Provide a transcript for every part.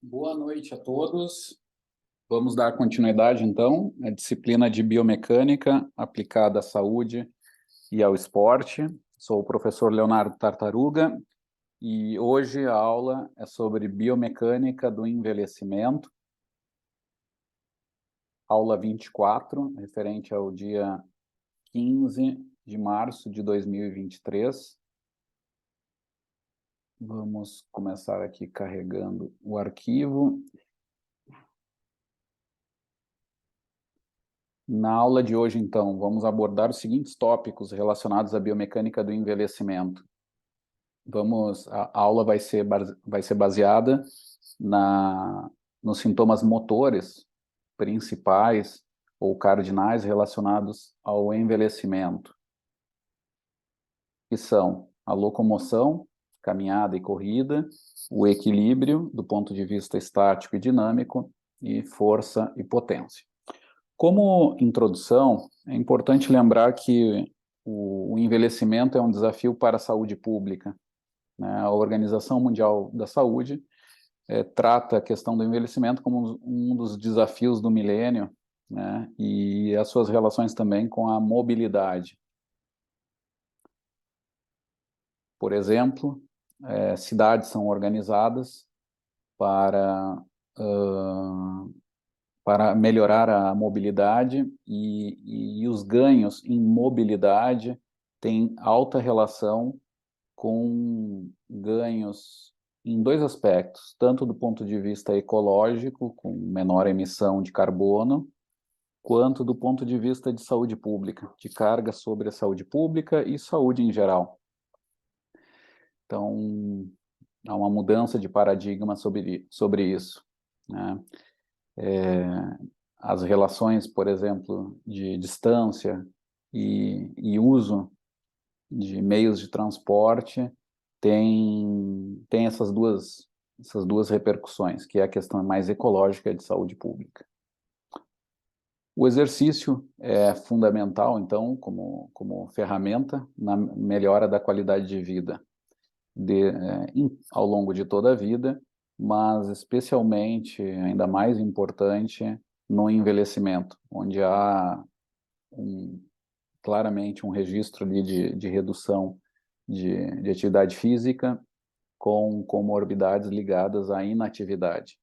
Boa noite a todos. Vamos dar continuidade, então, à disciplina de biomecânica aplicada à saúde e ao esporte. Sou o professor Leonardo Tartaruga e hoje a aula é sobre biomecânica do envelhecimento, aula 24, referente ao dia 15 de março de 2023. Vamos começar aqui carregando o arquivo. Na aula de hoje, então, vamos abordar os seguintes tópicos relacionados à biomecânica do envelhecimento. A aula vai ser baseada nos sintomas motores principais ou cardinais relacionados ao envelhecimento, que são a locomoção, caminhada e corrida, o equilíbrio do ponto de vista estático e dinâmico, e força e potência. Como introdução, é importante lembrar que o envelhecimento é um desafio para a saúde pública, né? A Organização Mundial da Saúde trata a questão do envelhecimento como um dos desafios do milênio, né? E as suas relações também com a mobilidade. Por exemplo, cidades são organizadas para melhorar a mobilidade e os ganhos em mobilidade têm alta relação com ganhos em dois aspectos, tanto do ponto de vista ecológico, com menor emissão de carbono, quanto do ponto de vista de saúde pública, de carga sobre a saúde pública e saúde em geral. Então, há uma mudança de paradigma sobre isso, né? As relações, por exemplo, de distância e uso de meios de transporte tem essas duas repercussões, que é a questão mais ecológica de saúde pública. O exercício é fundamental, então, como ferramenta na melhora da qualidade de vida ao longo de toda a vida, mas especialmente, ainda mais importante, no envelhecimento, onde há claramente um registro ali de redução de atividade física com comorbidades ligadas à inatividade,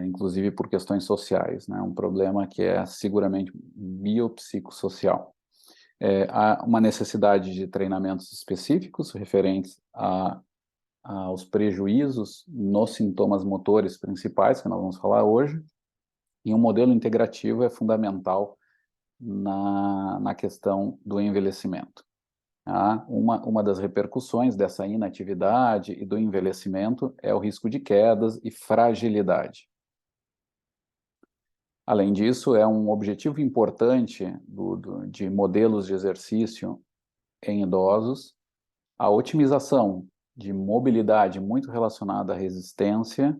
inclusive por questões sociais, né? Um problema que é seguramente biopsicossocial. Há uma necessidade de treinamentos específicos referentes aos prejuízos nos sintomas motores principais, que nós vamos falar hoje, e um modelo integrativo é fundamental na questão do envelhecimento. Uma das repercussões dessa inatividade e do envelhecimento é o risco de quedas e fragilidade. Além disso, é um objetivo importante de modelos de exercício em idosos a otimização de mobilidade muito relacionada à resistência,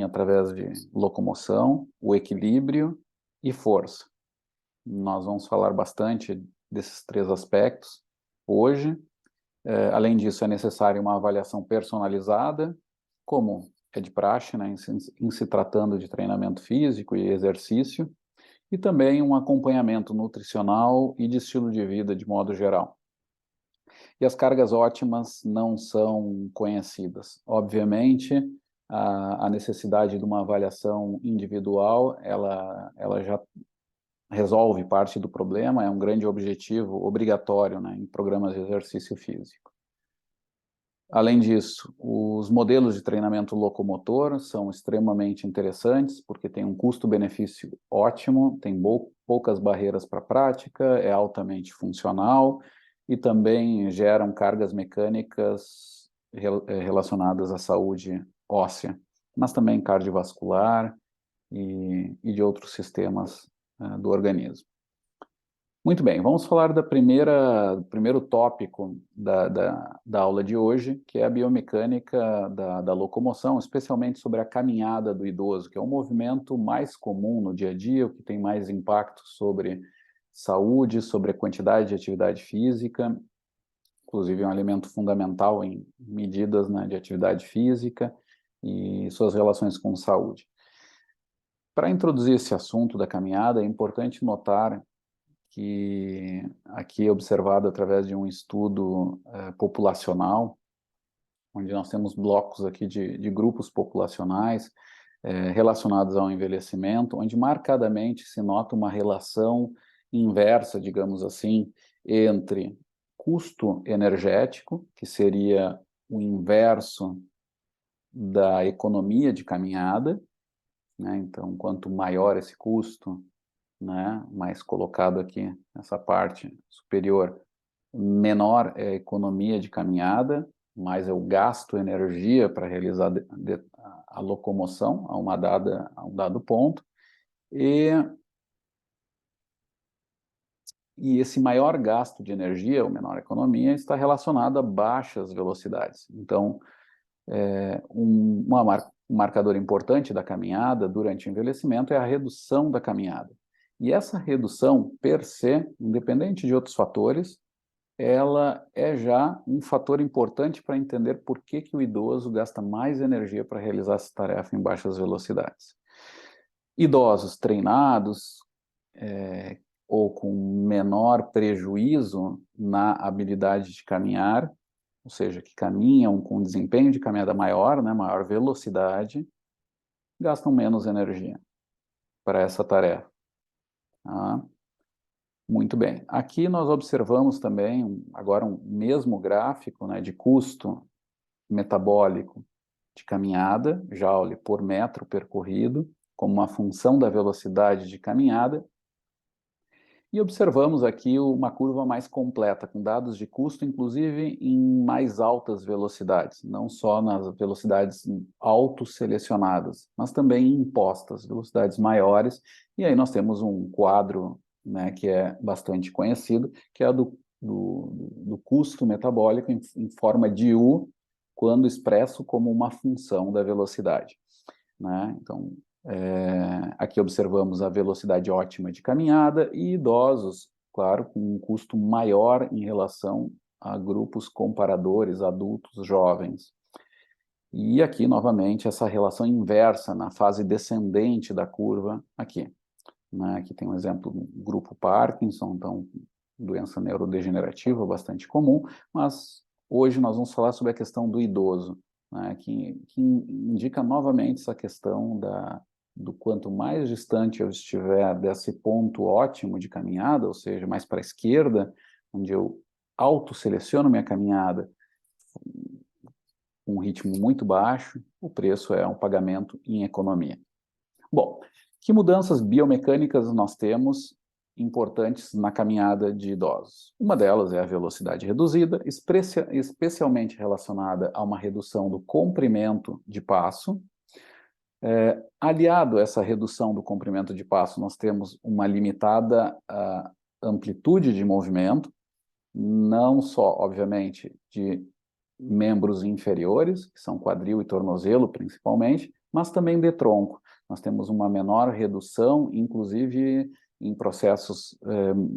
através de locomoção, o equilíbrio e força. Nós vamos falar bastante desses três aspectos hoje. Além disso, é necessária uma avaliação personalizada, como é de praxe, né, em se tratando de treinamento físico e exercício, e também um acompanhamento nutricional e de estilo de vida de modo geral. E as cargas ótimas não são conhecidas. Obviamente, a necessidade de uma avaliação individual, ela já resolve parte do problema, é um grande objetivo obrigatório, né, em programas de exercício físico. Além disso, os modelos de treinamento locomotor são extremamente interessantes, porque tem um custo-benefício ótimo, tem poucas barreiras para a prática, é altamente funcional e também geram cargas mecânicas relacionadas à saúde óssea, mas também cardiovascular e de outros sistemas do organismo. Muito bem, vamos falar do primeiro tópico da aula de hoje, que é a biomecânica da locomoção, especialmente sobre a caminhada do idoso, que é um movimento mais comum no dia a dia, o que tem mais impacto sobre saúde, sobre a quantidade de atividade física inclusive é um elemento fundamental em medidas, né, de atividade física e suas relações com saúde. Para introduzir esse assunto da caminhada, é importante notar que aqui é observado através de um estudo populacional, onde nós temos blocos aqui de grupos populacionais relacionados ao envelhecimento, onde marcadamente se nota uma relação inversa, digamos assim, entre custo energético, que seria o inverso da economia de caminhada, né? Então, quanto maior esse custo, né, mais colocado aqui nessa parte superior, menor é a economia de caminhada, mais eu gasto energia para realizar a locomoção a um dado ponto, e esse maior gasto de energia, ou menor economia, está relacionado a baixas velocidades. Então, um marcador importante da caminhada durante o envelhecimento é a redução da caminhada. E essa redução, per se, independente de outros fatores, ela é já um fator importante para entender por que o idoso gasta mais energia para realizar essa tarefa em baixas velocidades. Idosos treinados, ou com menor prejuízo na habilidade de caminhar, ou seja, que caminham com desempenho de caminhada maior, né, maior velocidade, gastam menos energia para essa tarefa. Tá? Muito bem. Aqui nós observamos também, agora um mesmo gráfico, né, de custo metabólico de caminhada, joule por metro percorrido, como uma função da velocidade de caminhada. E observamos aqui uma curva mais completa, com dados de custo, inclusive em mais altas velocidades, não só nas velocidades autosselecionadas, mas também impostas, velocidades maiores. E aí nós temos um quadro, né, que é bastante conhecido, que é do custo metabólico em forma de U, quando expresso como uma função da velocidade, né? Então, aqui observamos a velocidade ótima de caminhada e idosos, claro, com um custo maior em relação a grupos comparadores, adultos, jovens. E aqui, novamente, essa relação inversa na fase descendente da curva aqui, né? Aqui tem um exemplo do grupo Parkinson, então, doença neurodegenerativa bastante comum, mas hoje nós vamos falar sobre a questão do idoso, né? que indica novamente essa questão do quanto mais distante eu estiver desse ponto ótimo de caminhada, ou seja, mais para a esquerda, onde eu autoseleciono minha caminhada com um ritmo muito baixo, o preço é um pagamento em economia. Bom, que mudanças biomecânicas nós temos importantes na caminhada de idosos? Uma delas é a velocidade reduzida, especialmente relacionada a uma redução do comprimento de passo. Aliado a essa redução do comprimento de passo, nós temos uma limitada amplitude de movimento, não só, obviamente, de membros inferiores, que são quadril e tornozelo, principalmente, mas também de tronco. Nós temos uma menor redução, inclusive em processos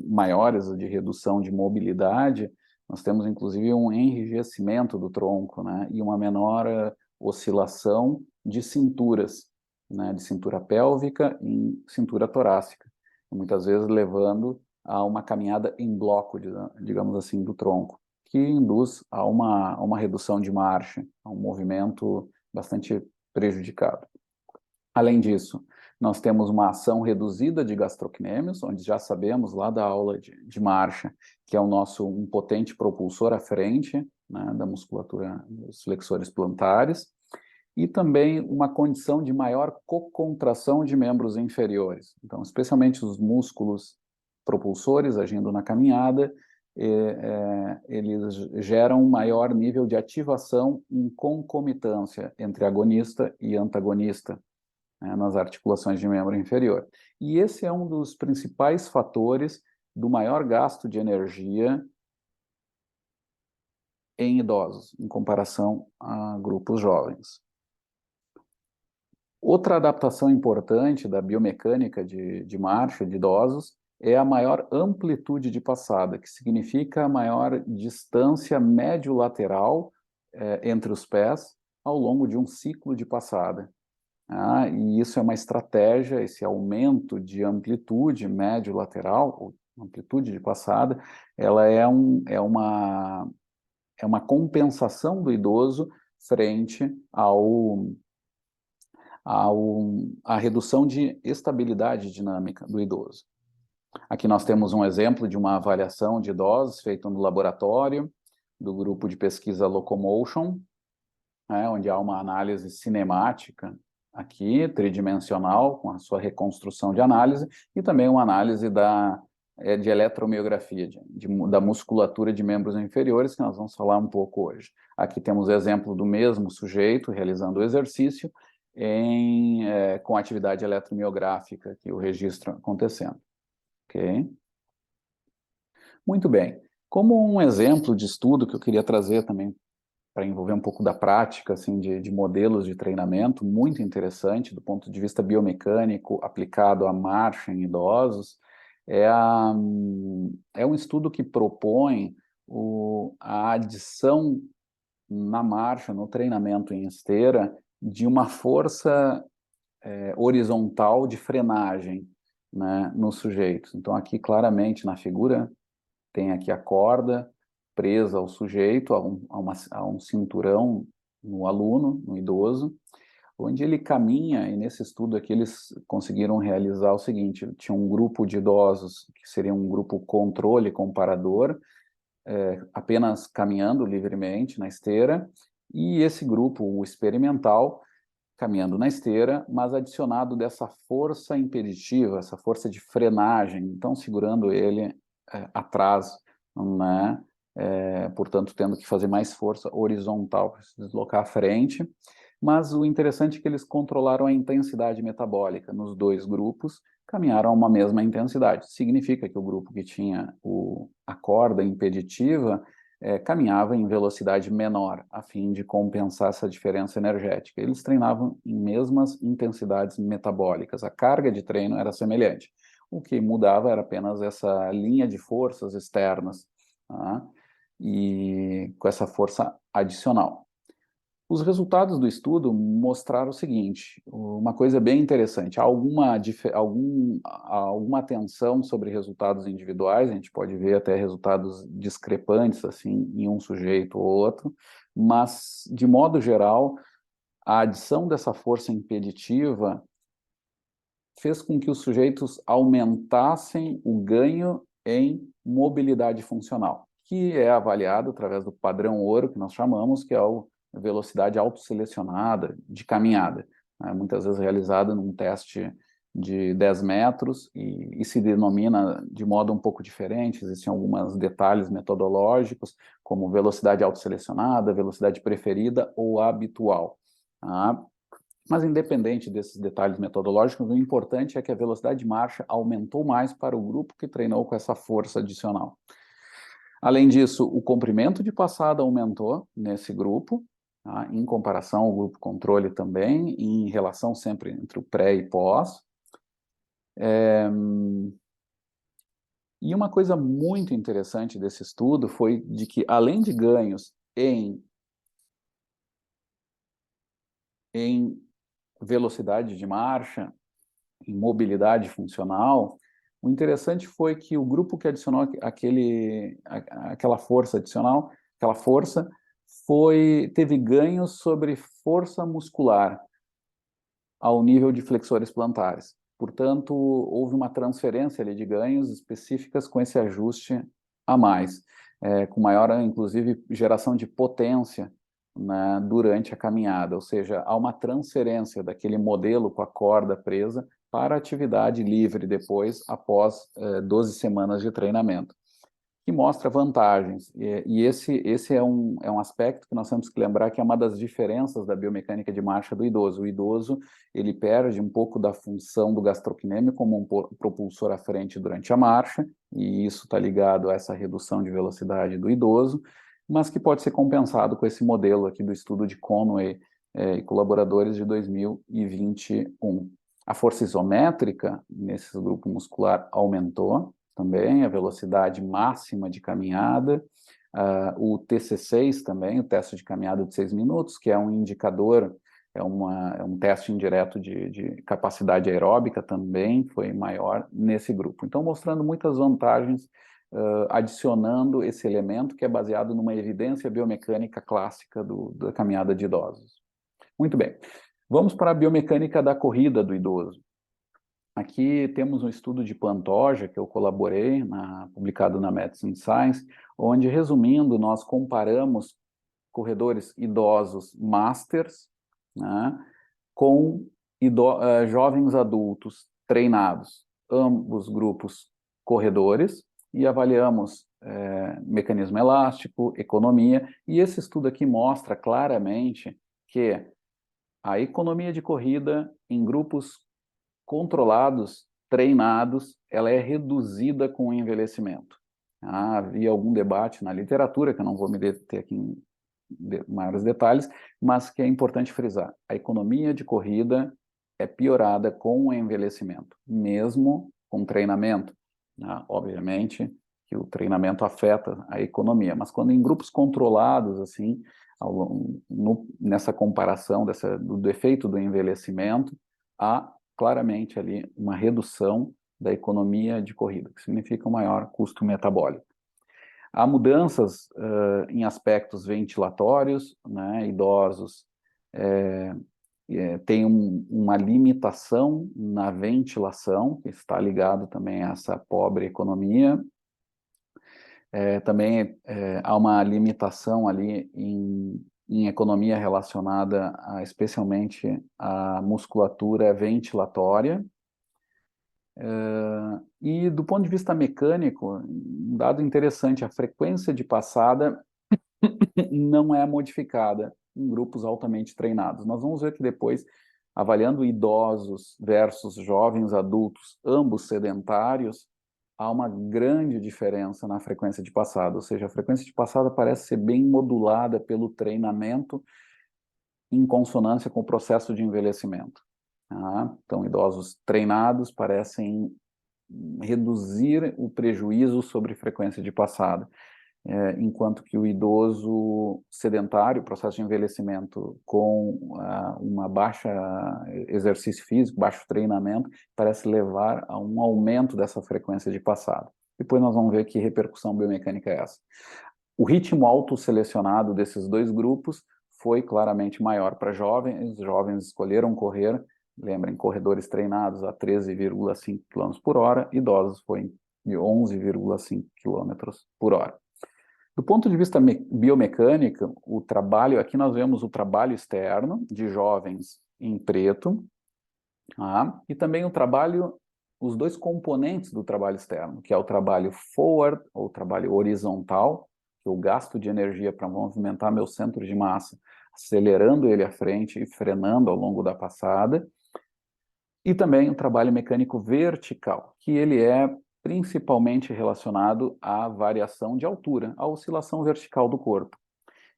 maiores de redução de mobilidade, nós temos inclusive um enrijecimento do tronco, né, e uma menor oscilação de cinturas, né, de cintura pélvica e cintura torácica, muitas vezes levando a uma caminhada em bloco, digamos assim, do tronco, que induz a uma redução de marcha, a um movimento bastante prejudicado. Além disso, nós temos uma ação reduzida de gastrocnêmios, onde já sabemos lá da aula de marcha, que é um potente propulsor à frente, né, da musculatura dos flexores plantares, e também uma condição de maior cocontração de membros inferiores. Então, especialmente os músculos propulsores agindo na caminhada, eles geram um maior nível de ativação em concomitância entre agonista e antagonista, né, nas articulações de membro inferior. E esse é um dos principais fatores do maior gasto de energia em idosos, em comparação a grupos jovens. Outra adaptação importante da biomecânica de marcha de idosos é a maior amplitude de passada, que significa a maior distância médio-lateral entre os pés ao longo de um ciclo de passada. E isso é uma estratégia, esse aumento de amplitude médio-lateral, ou amplitude de passada, ela é uma compensação do idoso frente à redução de estabilidade dinâmica do idoso. Aqui nós temos um exemplo de uma avaliação de idosos feita no laboratório do grupo de pesquisa Locomotion, onde há uma análise cinemática aqui, tridimensional, com a sua reconstrução de análise, e também uma análise de eletromiografia, da musculatura de membros inferiores, que nós vamos falar um pouco hoje. Aqui temos o exemplo do mesmo sujeito realizando o exercício com atividade eletromiográfica, aqui o registro acontecendo. Ok? Muito bem. Como um exemplo de estudo que eu queria trazer também para envolver um pouco da prática assim, de modelos de treinamento, muito interessante do ponto de vista biomecânico aplicado à marcha em idosos, é um estudo que propõe a adição na marcha, no treinamento em esteira, de uma força horizontal de frenagem, né, nos sujeitos. Então, aqui claramente na figura tem aqui a corda presa ao sujeito, a um cinturão no aluno, no idoso, onde ele caminha, e nesse estudo aqui eles conseguiram realizar o seguinte: tinha um grupo de idosos, que seria um grupo controle comparador, apenas caminhando livremente na esteira, e esse grupo, o experimental, caminhando na esteira, mas adicionado dessa força impeditiva, essa força de frenagem, então segurando ele atrás, né? Portanto, tendo que fazer mais força horizontal para se deslocar à frente. Mas o interessante é que eles controlaram a intensidade metabólica nos dois grupos, caminharam a uma mesma intensidade. Significa que o grupo que tinha a corda impeditiva caminhava em velocidade menor, a fim de compensar essa diferença energética. Eles treinavam em mesmas intensidades metabólicas, a carga de treino era semelhante. O que mudava era apenas essa linha de forças externas, tá? E com essa força adicional. Os resultados do estudo mostraram o seguinte, uma coisa bem interessante: há alguma atenção sobre resultados individuais, a gente pode ver até resultados discrepantes assim, em um sujeito ou outro, mas, de modo geral, a adição dessa força impeditiva fez com que os sujeitos aumentassem o ganho em mobilidade funcional, que é avaliado através do padrão ouro, que nós chamamos, que é a velocidade autoselecionada de caminhada, né? Muitas vezes realizada num teste de 10 metros e se denomina de modo um pouco diferente, existem alguns detalhes metodológicos, como velocidade autoselecionada, velocidade preferida ou habitual, tá? Mas, independente desses detalhes metodológicos, o importante é que a velocidade de marcha aumentou mais para o grupo que treinou com essa força adicional. Além disso, o comprimento de passada aumentou nesse grupo, tá? Em comparação ao grupo controle também, e em relação sempre entre o pré e pós. E uma coisa muito interessante desse estudo foi de que, além de ganhos em velocidade de marcha, em mobilidade funcional, o interessante foi que o grupo que adicionou aquela força adicional, aquela força, teve ganhos sobre força muscular ao nível de flexores plantares. Portanto, houve uma transferência ali de ganhos específicas com esse ajuste a mais, com maior, inclusive, geração de potência, né, durante a caminhada, ou seja, há uma transferência daquele modelo com a corda presa para a atividade livre depois, após 12 semanas de treinamento, que mostra vantagens. E esse é um aspecto que nós temos que lembrar que é uma das diferenças da biomecânica de marcha do idoso. O idoso, ele perde um pouco da função do gastrocnêmio como um propulsor à frente durante a marcha, e isso está ligado a essa redução de velocidade do idoso, mas que pode ser compensado com esse modelo aqui do estudo de Conway e colaboradores de 2021. A força isométrica nesse grupo muscular aumentou também, a velocidade máxima de caminhada, o TC6 também, o teste de caminhada de 6 minutos, que é um indicador, é um teste indireto de capacidade aeróbica também, foi maior nesse grupo. Então, mostrando muitas vantagens, adicionando esse elemento que é baseado numa evidência biomecânica clássica da caminhada de idosos. Muito bem. Vamos para a biomecânica da corrida do idoso. Aqui temos um estudo de Pantoja, que eu colaborei, publicado na Medicine Science, onde, resumindo, nós comparamos corredores idosos masters, né, com jovens adultos treinados, ambos grupos corredores, e avaliamos mecanismo elástico, economia, e esse estudo aqui mostra claramente que a economia de corrida em grupos controlados, treinados, ela é reduzida com o envelhecimento. Havia algum debate na literatura, que eu não vou me deter aqui em maiores detalhes, mas que é importante frisar. A economia de corrida é piorada com o envelhecimento, mesmo com treinamento. Obviamente que o treinamento afeta a economia, mas quando em grupos controlados, assim, nessa comparação do efeito do envelhecimento, há claramente ali uma redução da economia de corrida, que significa um maior custo metabólico. Há mudanças em aspectos ventilatórios, né? Idosos têm uma limitação na ventilação, que está ligado também a essa pobre economia. Também há uma limitação ali em economia relacionada especialmente à musculatura ventilatória. E do ponto de vista mecânico, um dado interessante, a frequência de passada não é modificada em grupos altamente treinados. Nós vamos ver que depois, avaliando idosos versus jovens adultos, ambos sedentários, há uma grande diferença na frequência de passada, ou seja, a frequência de passada parece ser bem modulada pelo treinamento em consonância com o processo de envelhecimento. Então, idosos treinados parecem reduzir o prejuízo sobre frequência de passada, enquanto que o idoso sedentário, processo de envelhecimento com uma baixa exercício físico, baixo treinamento, parece levar a um aumento dessa frequência de passada. Depois nós vamos ver que repercussão biomecânica é essa. O ritmo autoselecionado desses dois grupos foi claramente maior para jovens. Os jovens escolheram correr, lembrem, corredores treinados a 13,5 km por hora, idosos foi de 11,5 km por hora. Do ponto de vista biomecânico, o trabalho, aqui nós vemos o trabalho externo de jovens em preto, e também o trabalho, os dois componentes do trabalho externo, que é o trabalho forward, ou trabalho horizontal, que eu gasto de energia para movimentar meu centro de massa, acelerando ele à frente e frenando ao longo da passada, e também o trabalho mecânico vertical, que ele é principalmente relacionado à variação de altura, à oscilação vertical do corpo.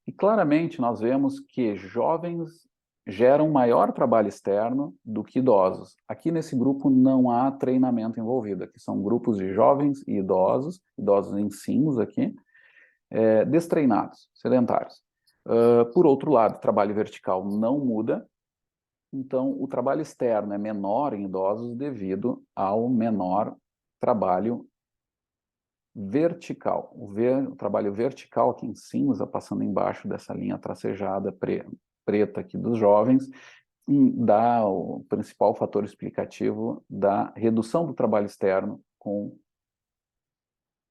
E claramente nós vemos que jovens geram maior trabalho externo do que idosos. Aqui nesse grupo não há treinamento envolvido, aqui são grupos de jovens e idosos em cinza aqui, destreinados, sedentários. Por outro lado, o trabalho vertical não muda, então o trabalho externo é menor em idosos devido ao menor trabalho vertical. O trabalho vertical aqui em cinza, passando embaixo dessa linha tracejada preta aqui dos jovens, dá o principal fator explicativo da redução do trabalho externo com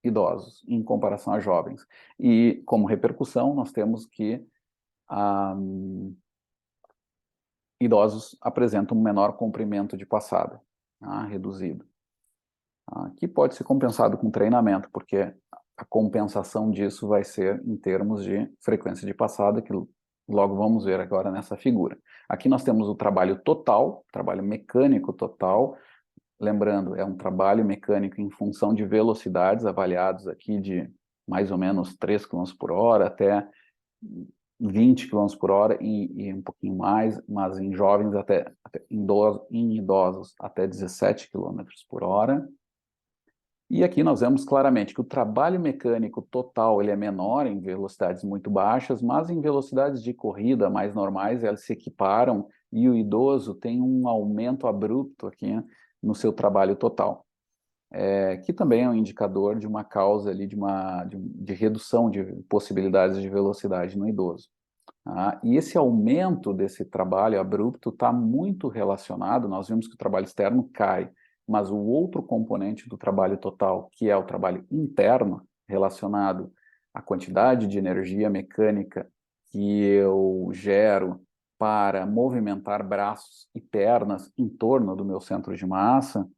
idosos, em comparação a jovens. E, como repercussão, nós temos que idosos apresentam um menor comprimento de passada, reduzido. Que pode ser compensado com treinamento, porque a compensação disso vai ser em termos de frequência de passada, que logo vamos ver agora nessa figura. Aqui nós temos o trabalho total, trabalho mecânico total, lembrando, é um trabalho mecânico em função de velocidades avaliados aqui de mais ou menos 3 km por hora até 20 km por hora e um pouquinho mais, mas em jovens em idosos até 17 km por hora. E aqui nós vemos claramente que o trabalho mecânico total ele é menor em velocidades muito baixas, mas em velocidades de corrida mais normais elas se equiparam e o idoso tem um aumento abrupto aqui, né, no seu trabalho total, que também é um indicador de uma causa ali de redução de possibilidades de velocidade no idoso. Tá? E esse aumento desse trabalho abrupto está muito relacionado, nós vimos que o trabalho externo cai, mas o outro componente do trabalho total, que é o trabalho interno, relacionado à quantidade de energia mecânica que eu gero para movimentar braços e pernas em torno do meu centro de massa,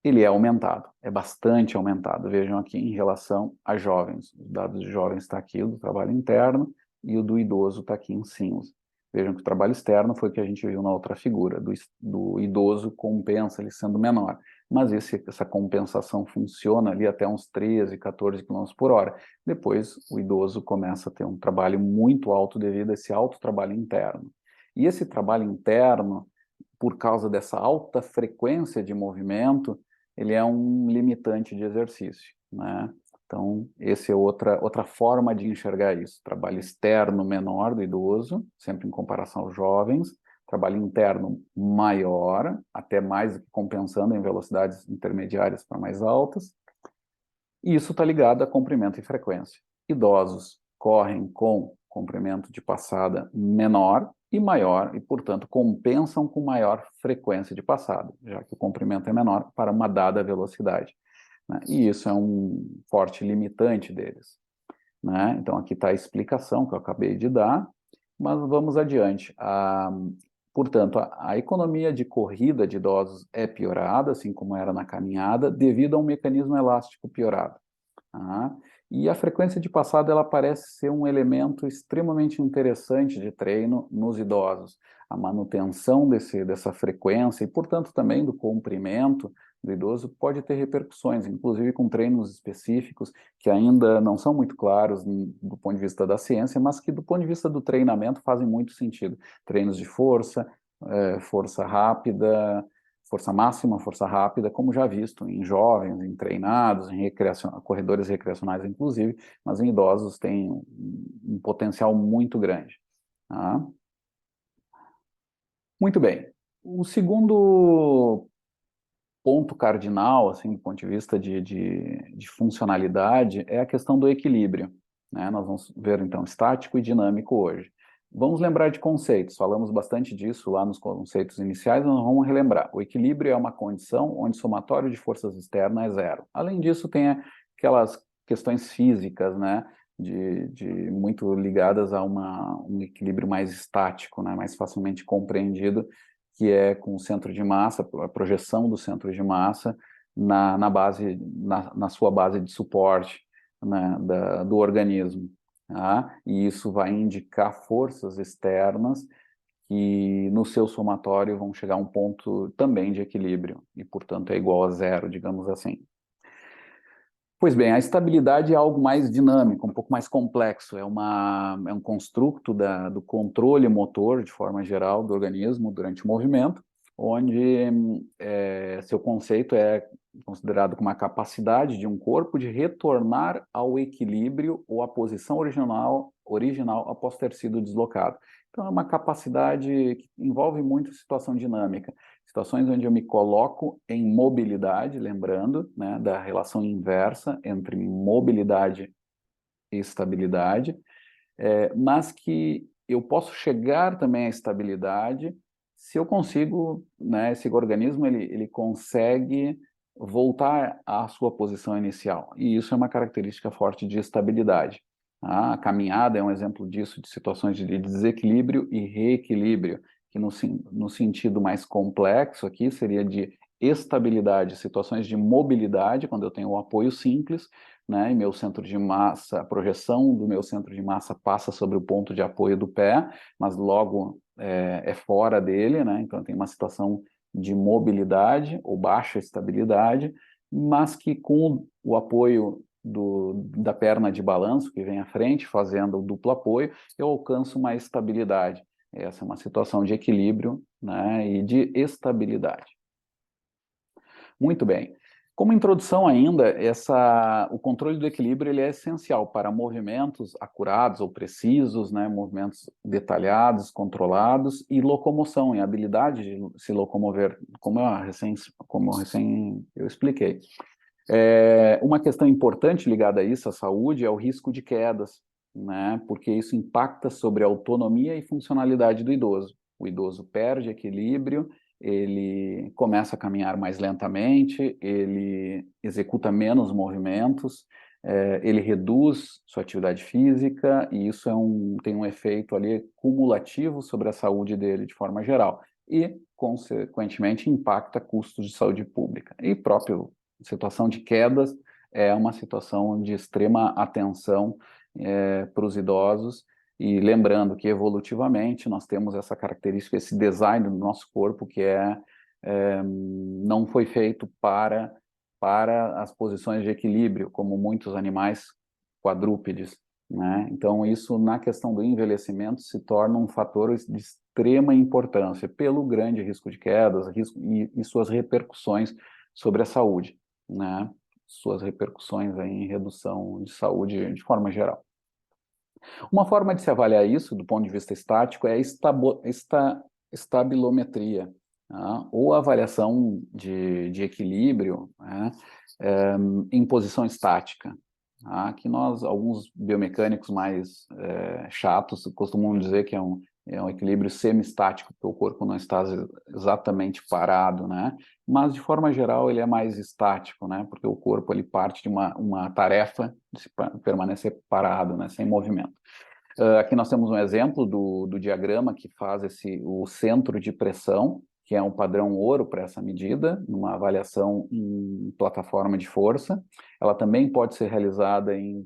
ele é aumentado, é bastante aumentado. Vejam aqui em relação a jovens. Os dados de jovens está aqui, o do trabalho interno, e o do idoso está aqui em cinza. Vejam que o trabalho externo foi o que a gente viu na outra figura, do idoso compensa ele sendo menor. Mas essa compensação funciona ali até uns 13, 14 km por hora. Depois, o idoso começa a ter um trabalho muito alto devido a esse alto trabalho interno. E esse trabalho interno, por causa dessa alta frequência de movimento, ele é um limitante de exercício, né? Então, essa é outra forma de enxergar isso. Trabalho externo menor do idoso, sempre em comparação aos jovens. Trabalho interno maior, até mais do que compensando em velocidades intermediárias para mais altas. E isso está ligado a comprimento e frequência. Idosos correm com comprimento de passada menor e maior, e, portanto, compensam com maior frequência de passada, já que o comprimento é menor para uma dada velocidade, né? E isso é um forte limitante deles, né? Então, aqui está a explicação que eu acabei de dar, mas vamos adiante. Portanto, a economia de corrida de idosos é piorada, assim como era na caminhada, devido a um mecanismo elástico piorado. Tá? E a frequência de passada ela parece ser um elemento extremamente interessante de treino nos idosos. A manutenção dessa frequência e, portanto, também do comprimento do idoso pode ter repercussões, inclusive com treinos específicos que ainda não são muito claros do ponto de vista da ciência, mas que do ponto de vista do treinamento fazem muito sentido. Treinos de força, força rápida, força máxima, força rápida, como já visto em jovens, em treinados, em corredores recreacionais, inclusive, mas em idosos tem um potencial muito grande. Tá? Muito bem. O segundo ponto cardinal, assim, do ponto de vista de funcionalidade, é a questão do equilíbrio, né? Nós vamos ver, então, estático e dinâmico hoje. Vamos lembrar de conceitos, falamos bastante disso lá nos conceitos iniciais, nós vamos relembrar. O equilíbrio é uma condição onde o somatório de forças externas é zero. Além disso, tem aquelas questões físicas, né, muito ligadas a um equilíbrio mais estático, né, mais facilmente compreendido, que é com o centro de massa, a projeção do centro de massa na sua base de suporte, né, do organismo. Tá? E isso vai indicar forças externas que no seu somatório vão chegar a um ponto também de equilíbrio, e portanto é igual a zero, digamos assim. Pois bem, a estabilidade é algo mais dinâmico, um pouco mais complexo, é um construto do controle motor, de forma geral, do organismo durante o movimento, onde seu conceito é considerado como a capacidade de um corpo de retornar ao equilíbrio ou à posição original após ter sido deslocado. Então, é uma capacidade que envolve muito situação dinâmica, situações onde eu me coloco em mobilidade, lembrando, né, da relação inversa entre mobilidade e estabilidade, mas que eu posso chegar também à estabilidade se eu consigo, né, esse organismo ele consegue voltar à sua posição inicial, e isso é uma característica forte de estabilidade. A caminhada é um exemplo disso, de situações de desequilíbrio e reequilíbrio, que no sentido mais complexo aqui seria de estabilidade, situações de mobilidade, quando eu tenho o apoio simples, né, e meu centro de massa, a projeção do meu centro de massa passa sobre o ponto de apoio do pé, mas logo é fora dele, né, então tem uma situação de mobilidade ou baixa estabilidade, mas que com o apoio da perna de balanço que vem à frente, fazendo o duplo apoio, eu alcanço uma estabilidade. Essa é uma situação de equilíbrio, né, e de estabilidade. Muito bem. Como introdução ainda, o controle do equilíbrio ele é essencial para movimentos acurados ou precisos, né, movimentos detalhados, controlados, e locomoção, e habilidade de se locomover, como eu expliquei. Uma questão importante ligada a isso, à saúde, é o risco de quedas, né, porque isso impacta sobre a autonomia e funcionalidade do idoso. O idoso perde equilíbrio, ele começa a caminhar mais lentamente, ele executa menos movimentos, ele reduz sua atividade física, e isso tem um efeito ali cumulativo sobre a saúde dele de forma geral, e, consequentemente, impacta custos de saúde pública. E próprio situação de quedas é uma situação de extrema atenção para os idosos, e lembrando que evolutivamente nós temos essa característica, esse design do nosso corpo que não foi feito para as posições de equilíbrio, como muitos animais quadrúpedes, né? Então isso, na questão do envelhecimento, se torna um fator de extrema importância, pelo grande risco de quedas, e suas repercussões sobre a saúde, né? Suas repercussões aí em redução de saúde de forma geral. Uma forma de se avaliar isso, do ponto de vista estático, é a estabilometria, tá? Ou a avaliação de equilíbrio, né, em posição estática. Tá? Que alguns biomecânicos mais chatos, costumam dizer que é um equilíbrio semi-estático, porque o corpo não está exatamente parado, né? Mas, de forma geral, ele é mais estático, né? Porque o corpo ele parte de uma tarefa de permanecer parado, né? Sem movimento. Aqui nós temos um exemplo do diagrama que faz o centro de pressão, que é um padrão ouro para essa medida, numa avaliação em plataforma de força. Ela também pode ser realizada em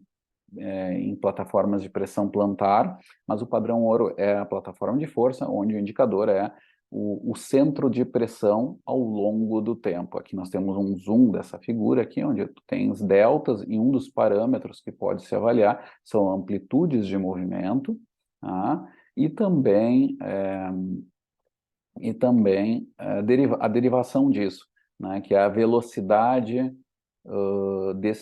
plataformas de pressão plantar, mas o padrão ouro é a plataforma de força, onde o indicador é o centro de pressão ao longo do tempo. Aqui nós temos um zoom dessa figura aqui, onde tu tens deltas, e um dos parâmetros que pode se avaliar são amplitudes de movimento, tá? E também, a derivação disso, né, que é a velocidade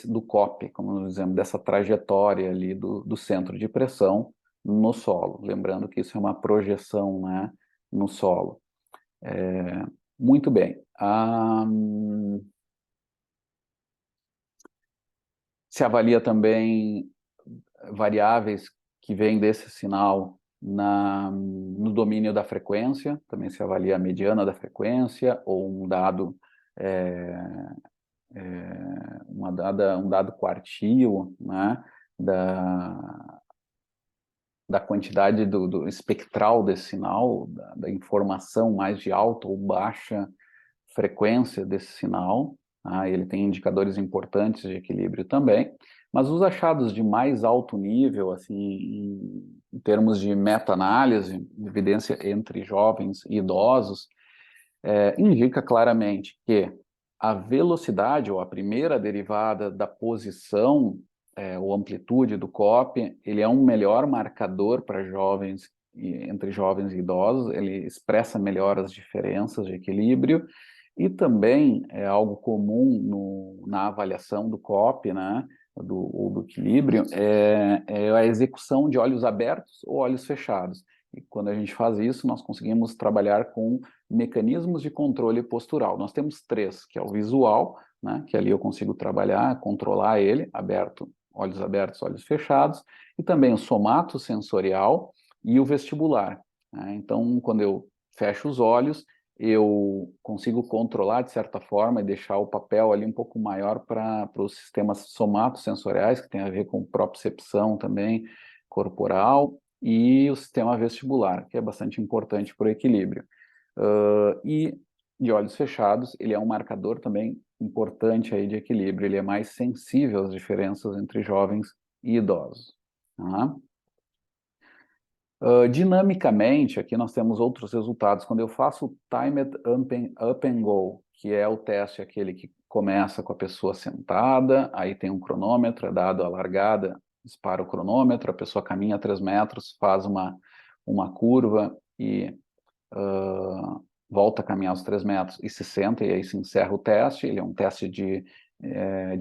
do COP, como nós dizemos, dessa trajetória ali do centro de pressão no solo. Lembrando que isso é uma projeção, né, no solo. Muito bem. Se avalia também variáveis que vêm desse sinal no domínio da frequência, também se avalia a mediana da frequência, ou um dado um dado quartil, né, da quantidade do espectral desse sinal, da informação mais de alta ou baixa frequência desse sinal. Ele tem indicadores importantes de equilíbrio também, mas os achados de mais alto nível, assim, em termos de meta-análise, evidência entre jovens e idosos, indica claramente que a velocidade, ou a primeira derivada da posição, ou amplitude do COP, ele é um melhor marcador para jovens, entre jovens e idosos, ele expressa melhor as diferenças de equilíbrio, e também é algo comum na avaliação do COP, né, ou do equilíbrio, é a execução de olhos abertos ou olhos fechados. E quando a gente faz isso, nós conseguimos trabalhar com mecanismos de controle postural. Nós temos 3, que é o visual, né, que ali eu consigo trabalhar, controlar ele, olhos abertos, olhos fechados, e também o somatosensorial e o vestibular, né? Então, quando eu fecho os olhos, eu consigo controlar, de certa forma, e deixar o papel ali um pouco maior para os sistemas somatosensoriais, que tem a ver com propriocepção também corporal, e o sistema vestibular, que é bastante importante para o equilíbrio. E de olhos fechados, ele é um marcador também importante aí de equilíbrio, ele é mais sensível às diferenças entre jovens e idosos. Tá? Dinamicamente, aqui nós temos outros resultados. Quando eu faço o Timed Up and Go, que é o teste aquele que começa com a pessoa sentada, aí tem um cronômetro, é dado a largada, dispara o cronômetro, a pessoa caminha 3 metros, faz uma curva e volta a caminhar os 3 metros e se senta, e aí se encerra o teste. Ele é um teste de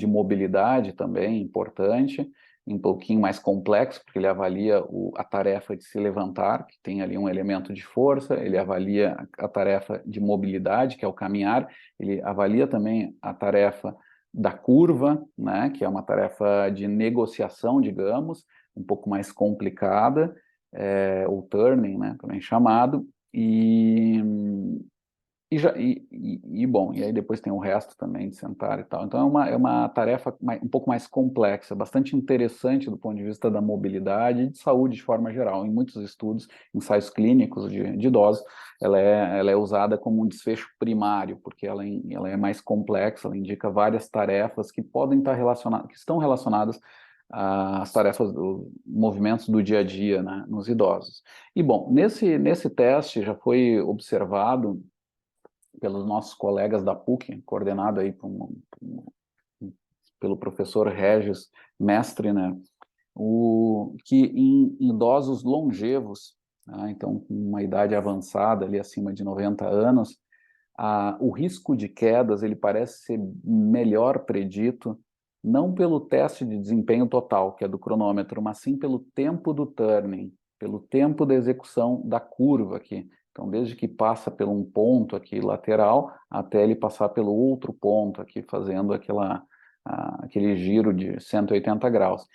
mobilidade também importante, um pouquinho mais complexo, porque ele avalia a tarefa de se levantar, que tem ali um elemento de força, ele avalia a tarefa de mobilidade, que é o caminhar, ele avalia também a tarefa da curva, né, que é uma tarefa de negociação, digamos, um pouco mais complicada, ou turning, né, também chamado, bom, e aí depois tem o resto também de sentar e tal. Então é uma tarefa um pouco mais complexa, bastante interessante do ponto de vista da mobilidade e de saúde de forma geral. Em muitos estudos, ensaios clínicos de idosos, ela é usada como um desfecho primário, porque ela é mais complexa, ela indica várias tarefas que podem estar relacionadas, que estão relacionadas às tarefas, movimentos do dia a dia, né, nos idosos. E bom, nesse teste já foi observado pelos nossos colegas da PUC, coordenado aí pelo professor Regis Mestre, né, que em idosos longevos, né, então com uma idade avançada, ali acima de 90 anos, o risco de quedas ele parece ser melhor predito, não pelo teste de desempenho total, que é do cronômetro, mas sim pelo tempo do turning, pelo tempo da execução da curva aqui. Então, desde que passa por um ponto aqui lateral, até ele passar pelo outro ponto aqui, fazendo aquele giro de 180 graus.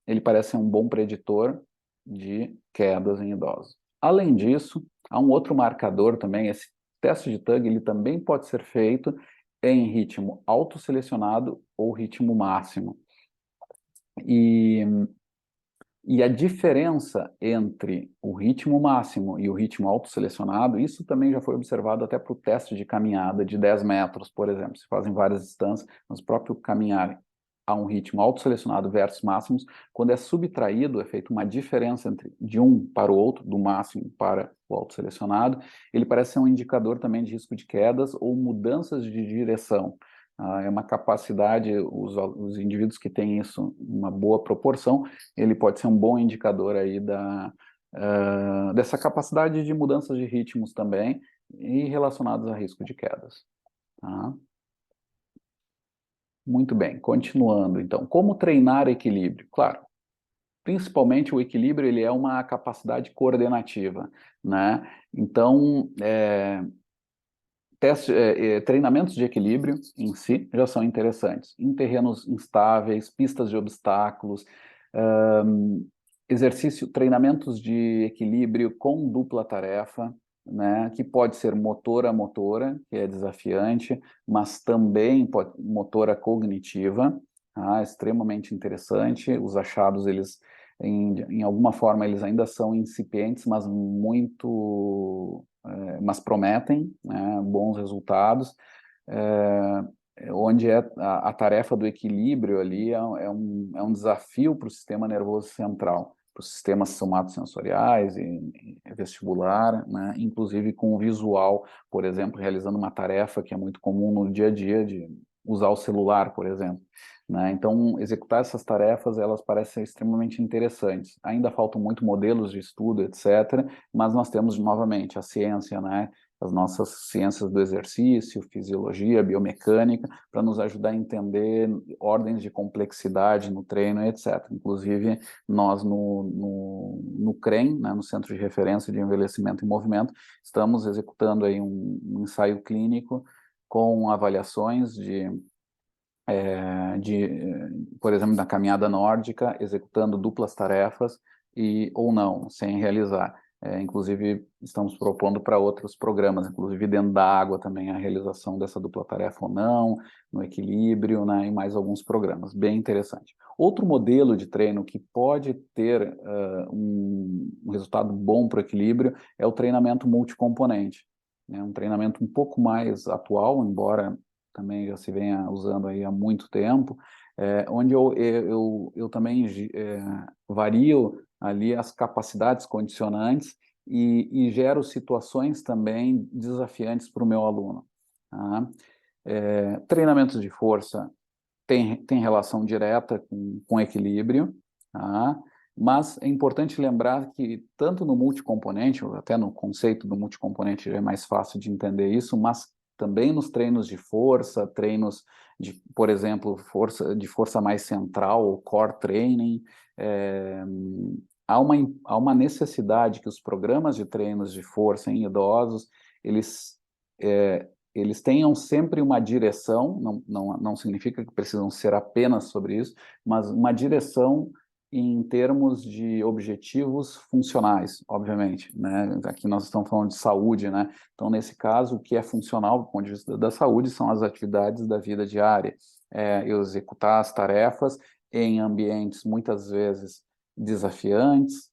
Ele parece ser um bom preditor de quedas em idosos. Além disso, há um outro marcador também, esse teste de TUG, ele também pode ser feito em ritmo autoselecionado ou ritmo máximo. E a diferença entre o ritmo máximo e o ritmo autoselecionado, isso também já foi observado até para o teste de caminhada de 10 metros, por exemplo. Se fazem várias distâncias, mas o próprio caminhar a um ritmo autoselecionado versus máximos, quando é subtraído, é feita uma diferença de um para o outro, do máximo para o autoselecionado, ele parece ser um indicador também de risco de quedas ou mudanças de direção. É uma capacidade, os indivíduos que têm isso em uma boa proporção, ele pode ser um bom indicador aí dessa capacidade de mudanças de ritmos também e relacionados a risco de quedas. Tá? Muito bem, continuando então. Como treinar equilíbrio? Claro, principalmente o equilíbrio ele é uma capacidade coordenativa, né? Então, treinamentos de equilíbrio em si já são interessantes. Em terrenos instáveis, pistas de obstáculos, treinamentos de equilíbrio com dupla tarefa, né, que pode ser motora a motora, que é desafiante, mas também motora cognitiva, tá, extremamente interessante. Os achados, eles, em alguma forma, eles ainda são incipientes, mas mas prometem, né, bons resultados, onde a tarefa do equilíbrio ali é um desafio para o sistema nervoso central, para os sistemas somatosensoriais e vestibular, né, inclusive com o visual, por exemplo, realizando uma tarefa que é muito comum no dia a dia, de usar o celular, por exemplo. Né? Então, executar essas tarefas, elas parecem extremamente interessantes. Ainda faltam muito modelos de estudo, etc., mas nós temos, novamente, a ciência, né? As nossas ciências do exercício, fisiologia, biomecânica, para nos ajudar a entender ordens de complexidade no treino, etc. Inclusive, nós no CREM, né, no Centro de Referência de Envelhecimento e Movimento, estamos executando aí um ensaio clínico com avaliações por exemplo, da caminhada nórdica, executando duplas tarefas ou não, sem realizar. Inclusive, estamos propondo para outros programas, inclusive dentro da água também, a realização dessa dupla tarefa ou não, no equilíbrio, né, e mais alguns programas. Bem interessante. Outro modelo de treino que pode ter um resultado bom para o equilíbrio é o treinamento multicomponente. É um treinamento um pouco mais atual, embora também já se venha usando aí há muito tempo, onde eu também vario ali as capacidades condicionantes e gero situações também desafiantes para o meu aluno. Tá? Treinamentos de força tem relação direta com equilíbrio, tá? Mas é importante lembrar que tanto no multicomponente, ou até no conceito do multicomponente já é mais fácil de entender isso, mas também nos treinos de força, treinos de, por exemplo, de força mais central, ou core training, é, há uma necessidade que os programas de treinos de força em idosos, eles eles tenham sempre uma direção, não significa que precisam ser apenas sobre isso, mas uma direção em termos de objetivos funcionais, obviamente, né? Aqui nós estamos falando de saúde, né? Então, nesse caso, o que é funcional do ponto de vista da saúde são as atividades da vida diária, executar as tarefas em ambientes muitas vezes desafiantes,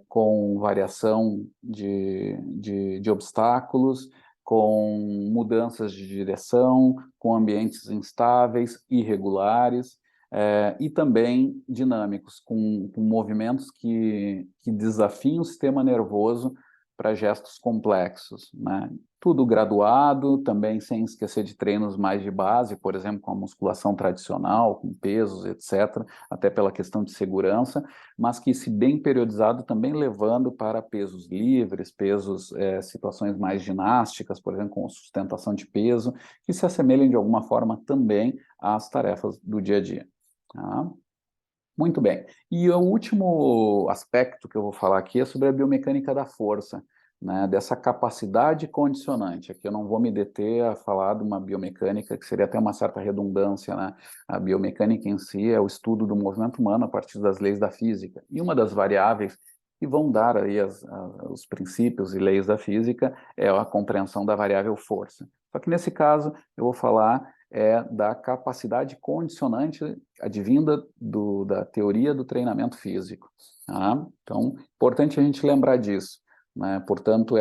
com variação de obstáculos, com mudanças de direção, com ambientes instáveis, irregulares, e também dinâmicos, com movimentos que desafiam o sistema nervoso para gestos complexos, né? Tudo graduado, também sem esquecer de treinos mais de base, por exemplo, com a musculação tradicional, com pesos, etc., até pela questão de segurança, mas que, se bem periodizado, também levando para pesos livres, situações mais ginásticas, por exemplo, com sustentação de peso, que se assemelhem de alguma forma também às tarefas do dia a dia. Tá? Muito bem. E o último aspecto que eu vou falar aqui é sobre a biomecânica da força, né, dessa capacidade condicionante. Aqui eu não vou me deter a falar de uma biomecânica que seria até uma certa redundância, né? A biomecânica em si é o estudo do movimento humano a partir das leis da física. E uma das variáveis que vão dar aí os princípios e leis da física é a compreensão da variável força. Só que nesse caso eu vou falar da capacidade condicionante advinda da teoria do treinamento físico. Tá? Então, importante a gente lembrar disso, né? Portanto,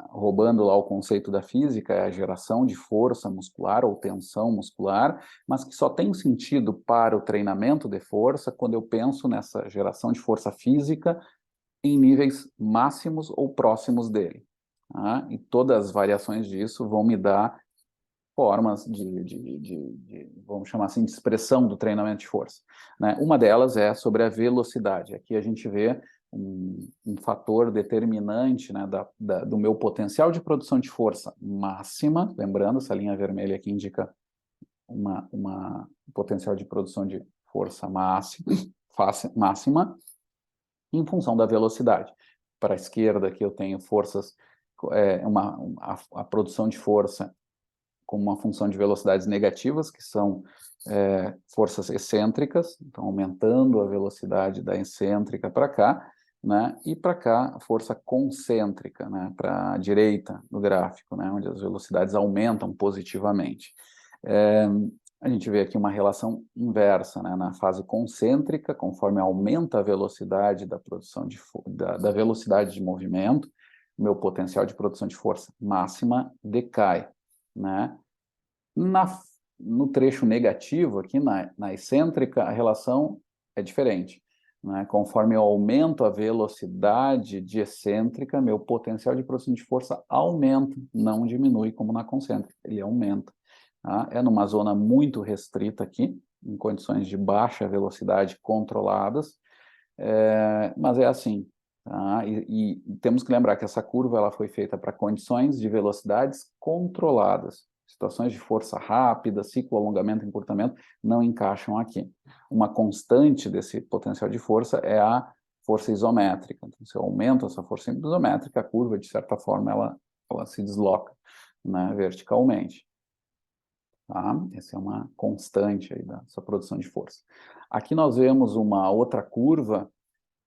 roubando lá o conceito da física, é a geração de força muscular ou tensão muscular, mas que só tem sentido para o treinamento de força quando eu penso nessa geração de força física em níveis máximos ou próximos dele. Tá? E todas as variações disso vão me dar formas vamos chamar assim, de expressão do treinamento de força, né? Uma delas é sobre a velocidade. Aqui a gente vê um fator determinante, né, do meu potencial de produção de força máxima, lembrando, essa linha vermelha aqui indica um potencial de produção de força máxima em função da velocidade. Para a esquerda aqui eu tenho forças, a produção de força com uma função de velocidades negativas, que são forças excêntricas, então aumentando a velocidade da excêntrica para cá, né? E para cá a força concêntrica, né? Para a direita do gráfico, né? Onde as velocidades aumentam positivamente. A gente vê aqui uma relação inversa, né? Na fase concêntrica, conforme aumenta a velocidade da produção da velocidade de movimento, meu potencial de produção de força máxima decai, né? No trecho negativo, aqui na excêntrica, a relação é diferente, né? Conforme eu aumento a velocidade de excêntrica, meu potencial de produção de força aumenta, não diminui como na concêntrica, ele aumenta. Tá? É numa zona muito restrita aqui, em condições de baixa velocidade controladas, mas é assim. Tá? E temos que lembrar que essa curva ela foi feita para condições de velocidades controladas. Situações de força rápida, ciclo, alongamento, encurtamento, não encaixam aqui. Uma constante desse potencial de força é a força isométrica. Então, se eu aumento essa força isométrica, a curva, de certa forma, ela se desloca, né, verticalmente. Tá? Essa é uma constante aí dessa produção de força. Aqui nós vemos uma outra curva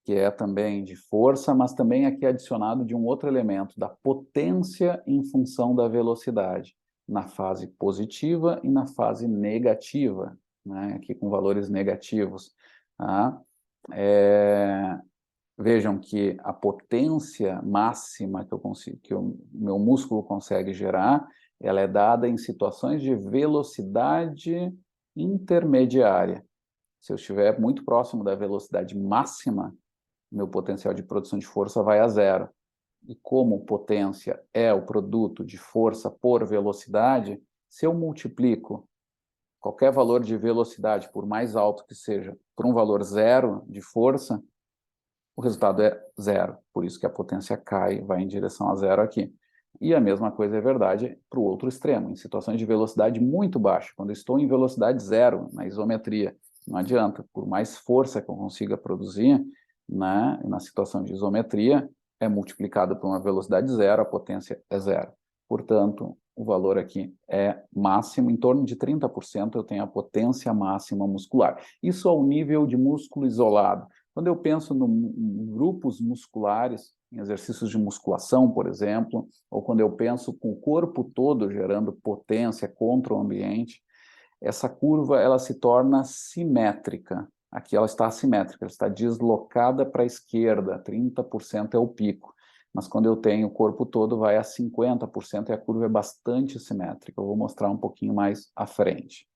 que é também de força, mas também aqui adicionado de um outro elemento, da potência em função da velocidade, na fase positiva e na fase negativa, né? Aqui com valores negativos. Tá? Vejam que a potência máxima que o meu músculo consegue gerar, ela é dada em situações de velocidade intermediária. Se eu estiver muito próximo da velocidade máxima, meu potencial de produção de força vai a zero. e como potência é o produto de força por velocidade, se eu multiplico qualquer valor de velocidade, por mais alto que seja, por um valor zero de força, o resultado é zero. Por isso que a potência cai, vai em direção a zero aqui. E a mesma coisa é verdade para o outro extremo, em situações de velocidade muito baixa. Quando eu estou em velocidade zero, na isometria, não adianta, por mais força que eu consiga produzir, né, na situação de isometria, é multiplicado por uma velocidade zero, a potência é zero. Portanto, o valor aqui é máximo, em torno de 30% eu tenho a potência máxima muscular. Isso ao nível de músculo isolado. Quando eu penso em grupos musculares, em exercícios de musculação, por exemplo, ou quando eu penso com o corpo todo gerando potência contra o ambiente, essa curva ela se torna simétrica. Aqui ela está assimétrica, ela está deslocada para a esquerda, 30% é o pico. Mas quando eu tenho o corpo todo, vai a 50% e a curva é bastante simétrica. Eu vou mostrar um pouquinho mais à frente.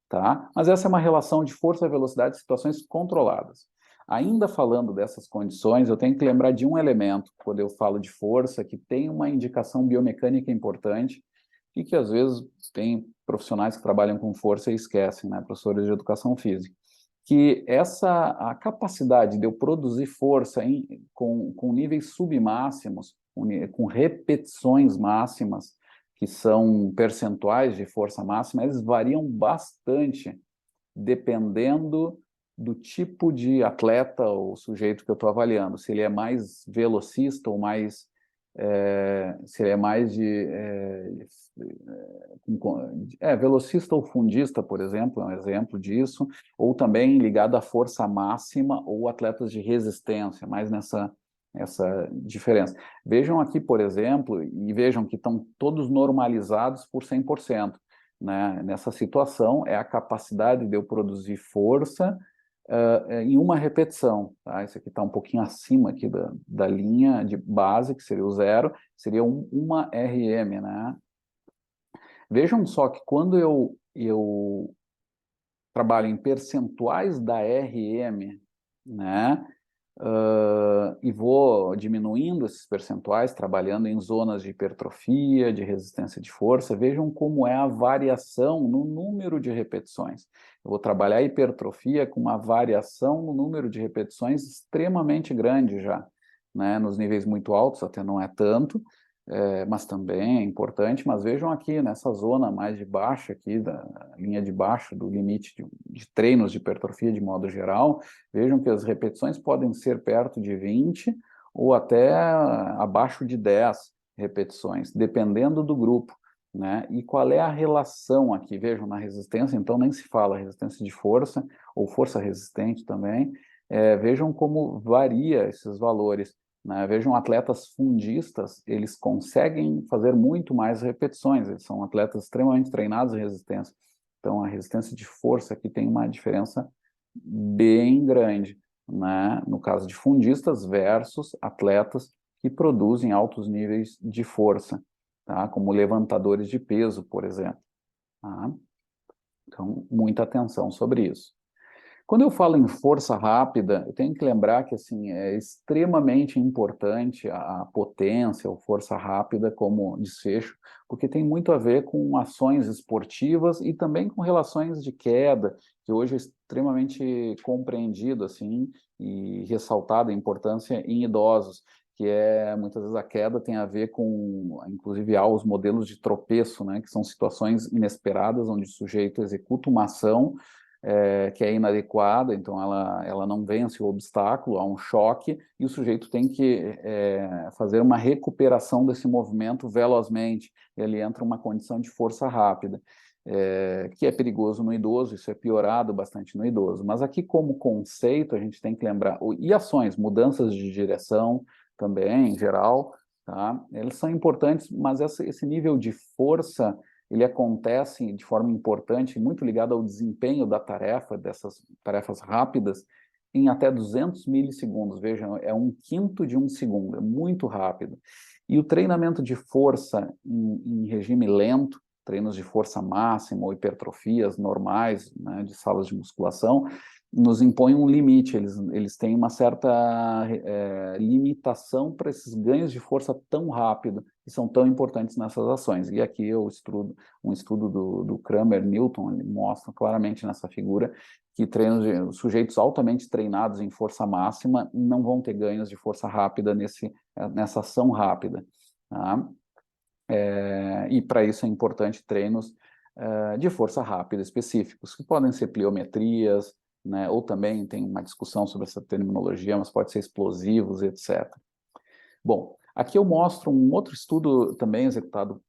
Tá? Mas essa é uma relação de força e velocidade em situações controladas. Ainda falando dessas condições, eu tenho que lembrar de um elemento, quando eu falo de força, que tem uma indicação biomecânica importante e que às vezes tem profissionais que trabalham com força e esquecem, né? Professores de educação física, que a capacidade de eu produzir força com níveis submáximos, com repetições máximas, que são percentuais de força máxima, eles variam bastante dependendo do tipo de atleta ou sujeito que eu estou avaliando, se ele é mais velocista ou mais se ele é mais velocista ou fundista, por exemplo, é um exemplo disso, ou também ligado à força máxima ou atletas de resistência, mais essa diferença. Vejam aqui, por exemplo, e vejam que estão todos normalizados por 100%. Né? Nessa situação, é a capacidade de eu produzir força em uma repetição. Tá? Isso aqui está um pouquinho acima aqui da linha de base, que seria o zero, seria uma RM. Né? Vejam só que quando eu trabalho em percentuais da RM, né? E vou diminuindo esses percentuais, trabalhando em zonas de hipertrofia, de resistência de força. Vejam como é a variação no número de repetições. Eu vou trabalhar a hipertrofia com uma variação no número de repetições extremamente grande já, né? Nos níveis muito altos até não é tanto, mas também é importante. Mas vejam aqui, nessa zona mais de baixo, aqui, da linha de baixo do limite de treinos de hipertrofia de modo geral, vejam que as repetições podem ser perto de 20 ou até abaixo de 10 repetições, dependendo do grupo. Né? E qual é a relação aqui? Vejam, na resistência, então nem se fala resistência de força, ou força resistente também. Vejam como varia esses valores. Né? Vejam, atletas fundistas, eles conseguem fazer muito mais repetições, eles são atletas extremamente treinados em resistência. Então, a resistência de força aqui tem uma diferença bem grande, né? No caso de fundistas versus atletas que produzem altos níveis de força, tá? Como levantadores de peso, por exemplo. Tá? Então, muita atenção sobre isso. Quando eu falo em força rápida, eu tenho que lembrar que assim, é extremamente importante a potência ou força rápida como desfecho, porque tem muito a ver com ações esportivas e também com relações de queda, que hoje é extremamente compreendido assim, e ressaltada a importância em idosos, que muitas vezes a queda tem a ver com, inclusive há os modelos de tropeço, né, que são situações inesperadas, onde o sujeito executa uma ação que é inadequada, então ela não vence o obstáculo, há um choque, e o sujeito tem que fazer uma recuperação desse movimento velozmente, e ele entra uma condição de força rápida, que é perigoso no idoso, isso é piorado bastante no idoso. Mas aqui, como conceito, a gente tem que lembrar, e ações, mudanças de direção também, em geral, tá? Eles são importantes, mas esse nível de força ele acontece de forma importante, muito ligado ao desempenho da tarefa, dessas tarefas rápidas, em até 200 milissegundos. Vejam, é 1/5 de um segundo, é muito rápido. E o treinamento de força em regime lento, treinos de força máxima ou hipertrofias normais, né, de salas de musculação, nos impõem um limite, eles têm uma certa limitação para esses ganhos de força tão rápido, que são tão importantes nessas ações. E aqui eu estudo, um estudo do Kramer Newton, ele mostra claramente nessa figura que sujeitos altamente treinados em força máxima não vão ter ganhos de força rápida nessa ação rápida. Tá? E para isso é importante treinos de força rápida específicos, que podem ser pliometrias, né, ou também tem uma discussão sobre essa terminologia, mas pode ser explosivos, etc. Bom, aqui eu mostro um outro estudo também executado,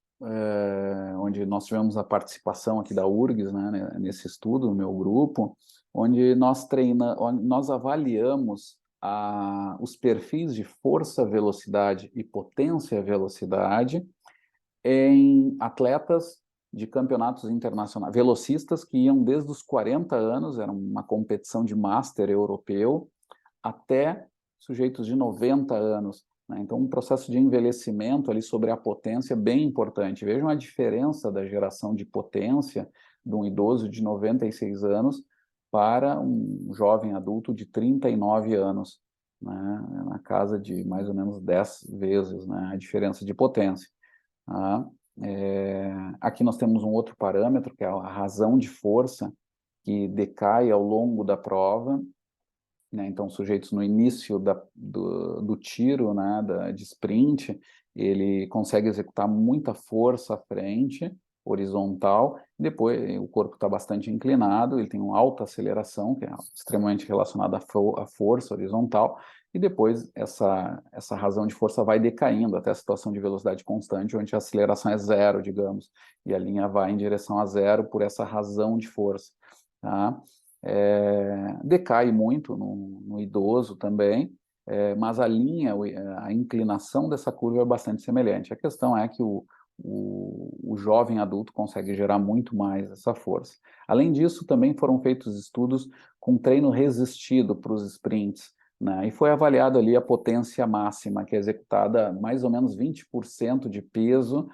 onde nós tivemos a participação aqui da URGS, né, nesse estudo, no meu grupo, onde nós avaliamos os perfis de força, velocidade e potência velocidade em atletas de campeonatos internacionais, velocistas que iam desde os 40 anos, era uma competição de master europeu, até sujeitos de 90 anos. Né? Então, um processo de envelhecimento ali sobre a potência bem importante. Vejam a diferença da geração de potência de um idoso de 96 anos para um jovem adulto de 39 anos, né? Na casa de mais ou menos 10 vezes, né, a diferença de potência. Tá? Aqui nós temos um outro parâmetro, que é a razão de força, que decai ao longo da prova, né? Então, sujeitos no início do tiro, né, de sprint, ele consegue executar muita força à frente, horizontal, depois o corpo está bastante inclinado, ele tem uma alta aceleração, que é extremamente relacionada à força horizontal, e depois essa razão de força vai decaindo até a situação de velocidade constante, onde a aceleração é zero, digamos, e a linha vai em direção a zero por essa razão de força. Tá? Decai muito no idoso também, mas a linha, a inclinação dessa curva é bastante semelhante. A questão é que o jovem adulto consegue gerar muito mais essa força. Além disso, também foram feitos estudos com treino resistido para os sprints, né? E foi avaliado ali a potência máxima, que é executada mais ou menos 20% de peso,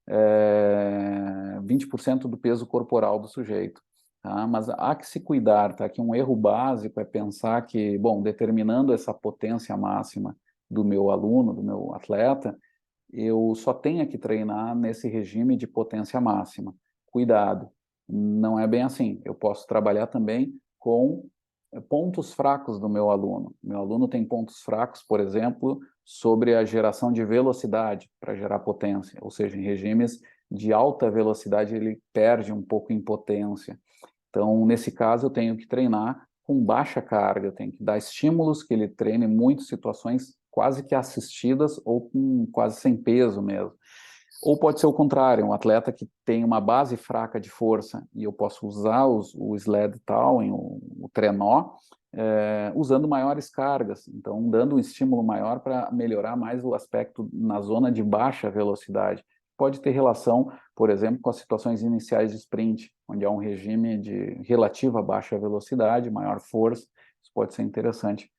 20% do peso corporal do sujeito. Tá? Mas há que se cuidar, tá? Que um erro básico é pensar que, bom, determinando essa potência máxima do meu aluno, do meu atleta, eu só tenho que treinar nesse regime de potência máxima. Cuidado, não é bem assim. Eu posso trabalhar também com pontos fracos do meu aluno. Meu aluno tem pontos fracos, por exemplo, sobre a geração de velocidade para gerar potência, ou seja, em regimes de alta velocidade ele perde um pouco em potência. Então, nesse caso, eu tenho que treinar com baixa carga, eu tenho que dar estímulos que ele treine muito situações quase que assistidas ou com quase sem peso mesmo. Ou pode ser o contrário, um atleta que tem uma base fraca de força e eu posso usar o sled towing, o trenó, usando maiores cargas, então dando um estímulo maior para melhorar mais o aspecto na zona de baixa velocidade. Pode ter relação, por exemplo, com as situações iniciais de sprint, onde há um regime de relativa baixa velocidade, maior força, isso pode ser interessante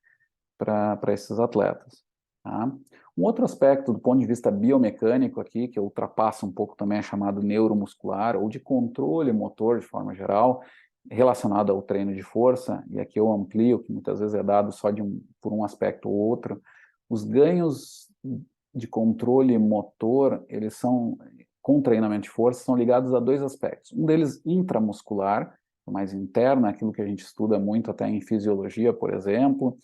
para esses atletas. Tá? Um outro aspecto do ponto de vista biomecânico aqui, que ultrapassa um pouco também é chamado neuromuscular, ou de controle motor de forma geral, relacionado ao treino de força, e aqui eu amplio, que muitas vezes é dado só por um aspecto ou outro, os ganhos de controle motor, eles são, com treinamento de força, são ligados a dois aspectos. Um deles intramuscular, mais interno, aquilo que a gente estuda muito até em fisiologia, por exemplo,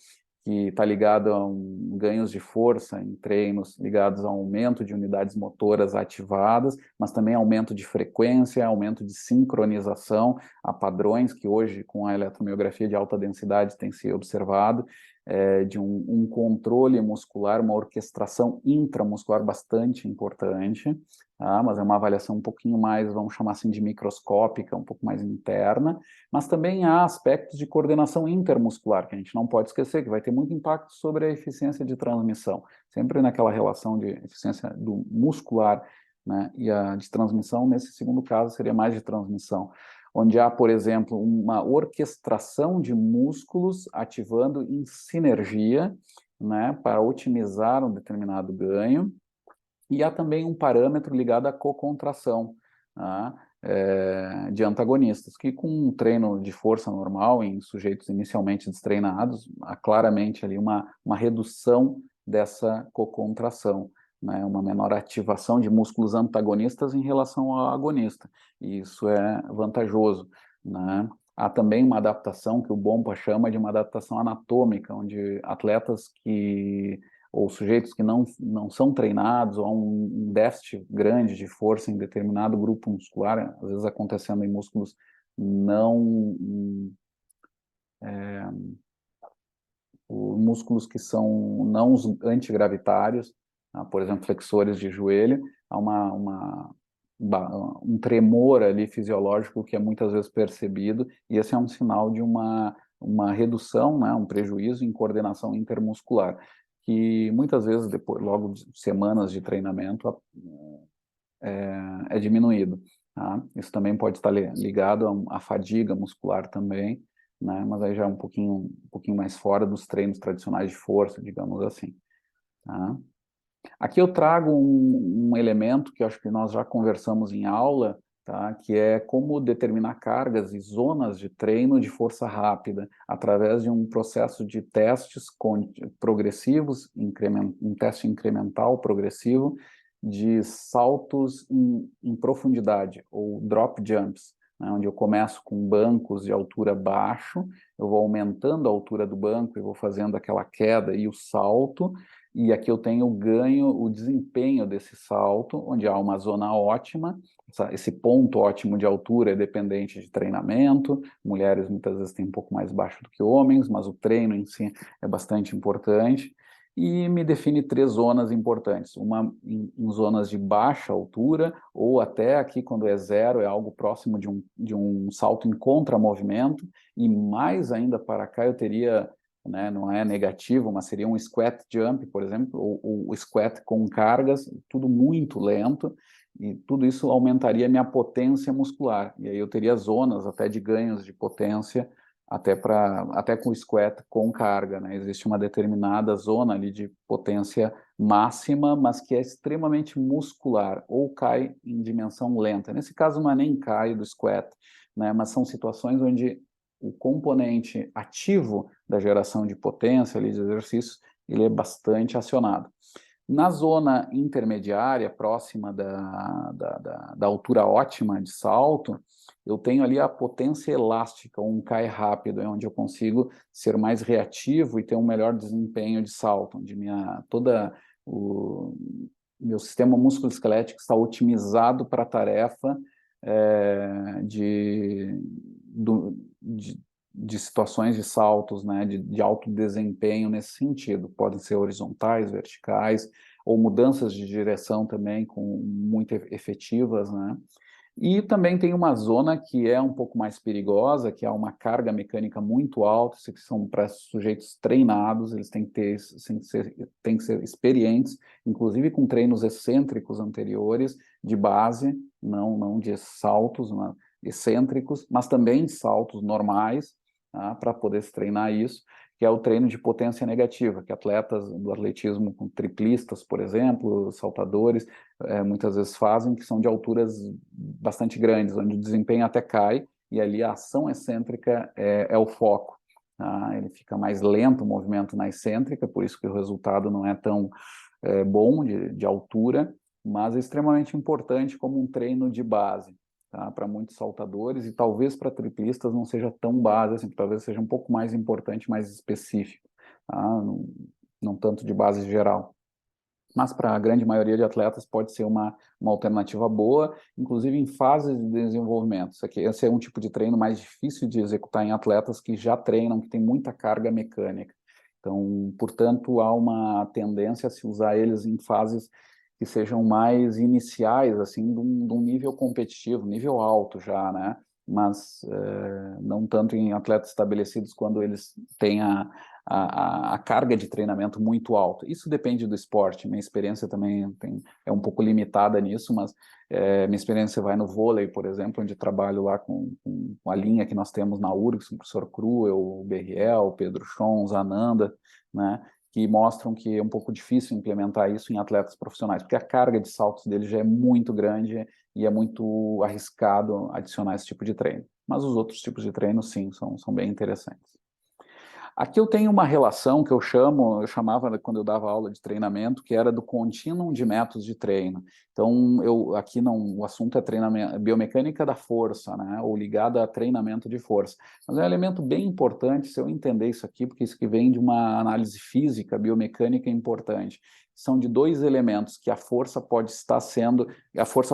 que está ligado a ganhos de força em treinos ligados ao aumento de unidades motoras ativadas, mas também aumento de frequência, aumento de sincronização a padrões que hoje, com a eletromiografia de alta densidade, tem se observado, de um controle muscular, uma orquestração intramuscular bastante importante, tá? Mas é uma avaliação um pouquinho mais, vamos chamar assim, de microscópica, um pouco mais interna, mas também há aspectos de coordenação intermuscular, que a gente não pode esquecer, que vai ter muito impacto sobre a eficiência de transmissão, sempre naquela relação de eficiência do muscular, né, e a de transmissão, nesse segundo caso, seria mais de transmissão, onde há, por exemplo, uma orquestração de músculos ativando em sinergia, né, para otimizar um determinado ganho, e há também um parâmetro ligado à cocontração, tá? de antagonistas, que com um treino de força normal em sujeitos inicialmente destreinados, há claramente ali uma redução dessa cocontração, né, uma menor ativação de músculos antagonistas em relação ao agonista, e isso é vantajoso, né? Há também uma adaptação que o Bompa chama de uma adaptação anatômica, onde atletas ou sujeitos que não são treinados, ou há um déficit grande de força em determinado grupo muscular, às vezes acontecendo em músculos não músculos que são não os antigravitários, tá? Por exemplo, flexores de joelho, há um tremor ali fisiológico que é muitas vezes percebido, e esse é um sinal de uma redução, né, um prejuízo em coordenação intermuscular, que muitas vezes, depois, logo de semanas de treinamento, é diminuído. Tá? Isso também pode estar ligado à fadiga muscular também, né? Mas aí já é um pouquinho mais fora dos treinos tradicionais de força, digamos assim. Tá? Aqui eu trago um elemento que eu acho que nós já conversamos em aula, tá? Que é como determinar cargas e zonas de treino de força rápida através de um processo de testes progressivos, um teste incremental progressivo de saltos em profundidade, ou drop jumps, né? Onde eu começo com bancos de altura baixo, eu vou aumentando a altura do banco e vou fazendo aquela queda e o salto, e aqui eu tenho o desempenho desse salto, onde há uma zona ótima, esse ponto ótimo de altura é dependente de treinamento, mulheres muitas vezes têm um pouco mais baixo do que homens, mas o treino em si é bastante importante, e me define 3 zonas importantes, uma em zonas de baixa altura, ou até aqui quando é 0, é algo próximo de um salto em contramovimento, e mais ainda para cá eu teria, né, não é negativo, mas seria um squat jump, por exemplo, ou squat com cargas, tudo muito lento, e tudo isso aumentaria minha potência muscular, e aí eu teria zonas até de ganhos de potência, até com o squat com carga, né? Existe uma determinada zona ali de potência máxima, mas que é extremamente muscular, ou cai em dimensão lenta. Nesse caso não é nem cai do squat, né? Mas são situações onde o componente ativo da geração de potência ali de exercícios, ele é bastante acionado. Na zona intermediária, próxima da altura ótima de salto, eu tenho ali a potência elástica, um cai rápido, é onde eu consigo ser mais reativo e ter um melhor desempenho de salto, onde o meu sistema musculoesquelético está otimizado para a tarefa de situações de saltos, né, de alto desempenho nesse sentido. Podem ser horizontais, verticais, ou mudanças de direção também muito efetivas, né? E também tem uma zona que é um pouco mais perigosa, que é uma carga mecânica muito alta, isso que são para sujeitos treinados, eles têm que ser experientes, inclusive com treinos excêntricos anteriores, de base, não de saltos, excêntricos, mas também de saltos normais, tá, para poder se treinar isso, que é o treino de potência negativa, que atletas do atletismo, com triplistas, por exemplo, saltadores, muitas vezes fazem, que são de alturas bastante grandes, onde o desempenho até cai, e ali a ação excêntrica é o foco. Tá? Ele fica mais lento o movimento na excêntrica, por isso que o resultado não é tão bom de altura, mas é extremamente importante como um treino de base. Tá? Para muitos saltadores, e talvez para triplistas não seja tão base, assim, talvez seja um pouco mais importante, mais específico, tá? Não tanto de base geral. Mas para a grande maioria de atletas pode ser uma alternativa boa, inclusive em fases de desenvolvimento. Esse é um tipo de treino mais difícil de executar em atletas que já treinam, que tem muita carga mecânica. Então, portanto, há uma tendência a se usar eles em fases que sejam mais iniciais, assim, de um nível competitivo, nível alto já, né? Mas não tanto em atletas estabelecidos quando eles têm a carga de treinamento muito alta. Isso depende do esporte, minha experiência também é um pouco limitada nisso, mas minha experiência vai no vôlei, por exemplo, onde trabalho lá com a linha que nós temos na URGS, o professor Cruel, o Berriel, o Pedro Chons, a Ananda, né, que mostram que é um pouco difícil implementar isso em atletas profissionais, porque a carga de saltos deles já é muito grande e é muito arriscado adicionar esse tipo de treino. Mas os outros tipos de treino, sim, são bem interessantes. Aqui eu tenho uma relação que eu chamava quando eu dava aula de treinamento, que era do contínuo de métodos de treino. Então, aqui não, o assunto é treinamento, biomecânica da força, né, ou ligado a treinamento de força. Mas é um elemento bem importante se eu entender isso aqui, porque isso que vem de uma análise física, biomecânica importante. São de dois elementos que a força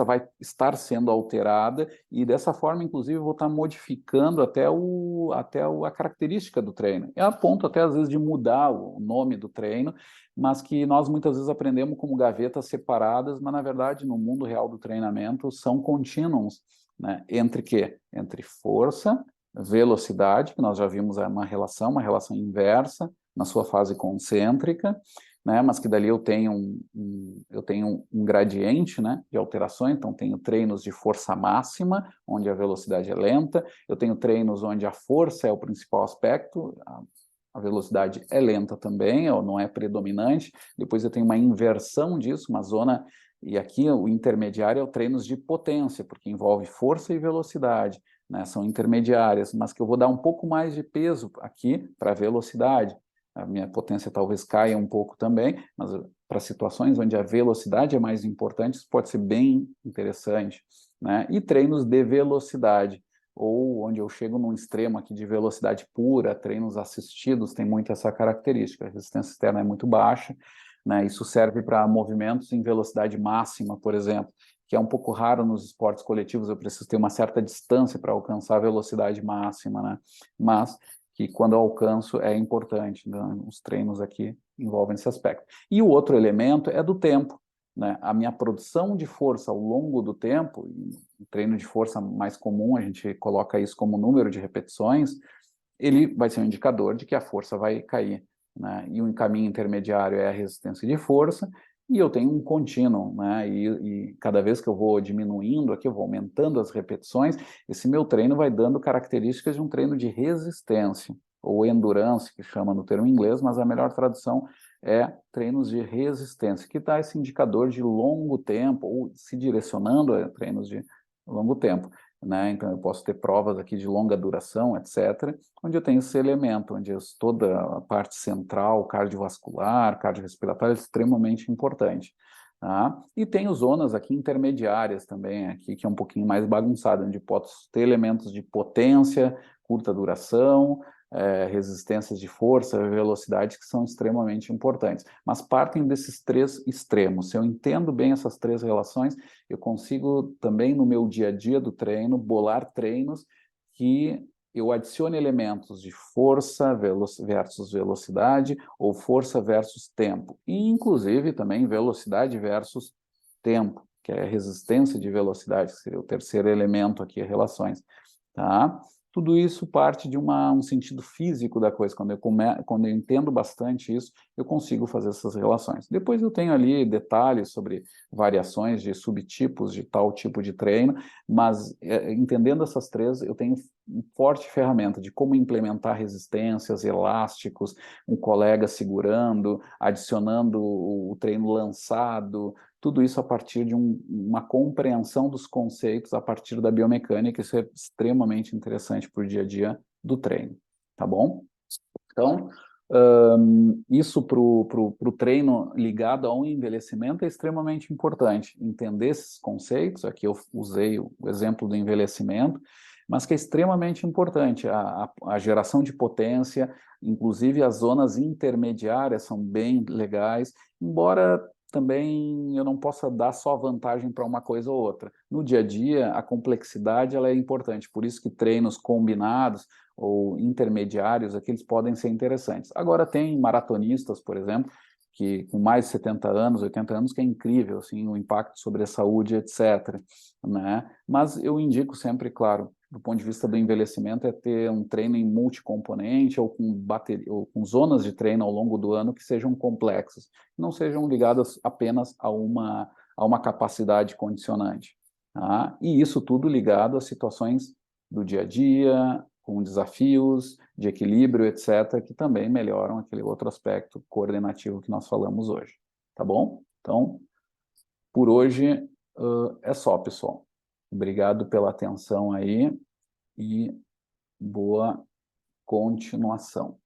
vai estar sendo alterada e dessa forma, inclusive, eu vou estar modificando até a característica do treino. É a ponto até, às vezes, de mudar o nome do treino, mas que nós muitas vezes aprendemos como gavetas separadas, mas, na verdade, no mundo real do treinamento, são contínuos, né? Entre quê? Entre força, velocidade, que nós já vimos uma relação inversa, na sua fase concêntrica, né, mas que dali eu tenho um gradiente, né, de alterações, então tenho treinos de força máxima, onde a velocidade é lenta, eu tenho treinos onde a força é o principal aspecto, a velocidade é lenta também, ou não é predominante, depois eu tenho uma inversão disso, uma zona, e aqui o intermediário é o treinos de potência, porque envolve força e velocidade, né, são intermediárias, mas que eu vou dar um pouco mais de peso aqui para a velocidade, a minha potência talvez caia um pouco também, mas para situações onde a velocidade é mais importante, isso pode ser bem interessante, né? E treinos de velocidade, ou onde eu chego num extremo aqui de velocidade pura, treinos assistidos, tem muito essa característica, a resistência externa é muito baixa, né? Isso serve para movimentos em velocidade máxima, por exemplo, que é um pouco raro nos esportes coletivos, eu preciso ter uma certa distância para alcançar a velocidade máxima, né? Mas que quando eu alcanço é importante, né? Os treinos aqui envolvem esse aspecto. E o outro elemento é do tempo, né? A minha produção de força ao longo do tempo, o treino de força mais comum, a gente coloca isso como número de repetições, ele vai ser um indicador de que a força vai cair, né? E um caminho intermediário é a resistência de força, e eu tenho um contínuo, né? E cada vez que eu vou diminuindo aqui, eu vou aumentando as repetições, esse meu treino vai dando características de um treino de resistência, ou endurance, que chama no termo inglês, mas a melhor tradução é treinos de resistência, que dá esse indicador de longo tempo, ou se direcionando a treinos de longo tempo, né? Então eu posso ter provas aqui de longa duração, etc., onde eu tenho esse elemento, onde toda a parte central, cardiovascular, cardiorrespiratória, é extremamente importante. Tá? E tenho zonas aqui intermediárias também, aqui, que é um pouquinho mais bagunçado, onde posso ter elementos de potência, curta duração, resistências de força, velocidade, que são extremamente importantes. Mas partem desses três extremos. Se eu entendo bem essas três relações, eu consigo também, no meu dia a dia do treino, bolar treinos que eu adicione elementos de força versus velocidade, ou força versus tempo. E, inclusive, também velocidade versus tempo, que é a resistência de velocidade, que seria o terceiro elemento aqui, relações. Tá? Tudo isso parte de um sentido físico da coisa. Quando eu entendo bastante isso, eu consigo fazer essas relações. Depois eu tenho ali detalhes sobre variações de subtipos de tal tipo de treino, mas entendendo essas três, eu tenho uma forte ferramenta de como implementar resistências, elásticos, um colega segurando, adicionando o treino lançado, tudo isso a partir de uma compreensão dos conceitos a partir da biomecânica. Isso é extremamente interessante para o dia a dia do treino, tá bom? Então, isso para o treino ligado ao envelhecimento é extremamente importante, entender esses conceitos. Aqui eu usei o exemplo do envelhecimento, mas que é extremamente importante, a geração de potência, inclusive as zonas intermediárias são bem legais, embora também eu não possa dar só vantagem para uma coisa ou outra. No dia a dia, a complexidade ela é importante, por isso que treinos combinados ou intermediários, aqui eles podem ser interessantes. Agora tem maratonistas, por exemplo, que com mais de 70 anos, 80 anos, que é incrível, assim, o impacto sobre a saúde, etc., né? Mas eu indico sempre, claro, do ponto de vista do envelhecimento, é ter um treino em multicomponente ou ou com zonas de treino ao longo do ano que sejam complexas, não sejam ligadas apenas a uma capacidade condicionante. Tá? E isso tudo ligado a situações do dia a dia, com desafios de equilíbrio, etc., que também melhoram aquele outro aspecto coordenativo que nós falamos hoje. Tá bom? Então, por hoje é só, pessoal. Obrigado pela atenção aí e boa continuação.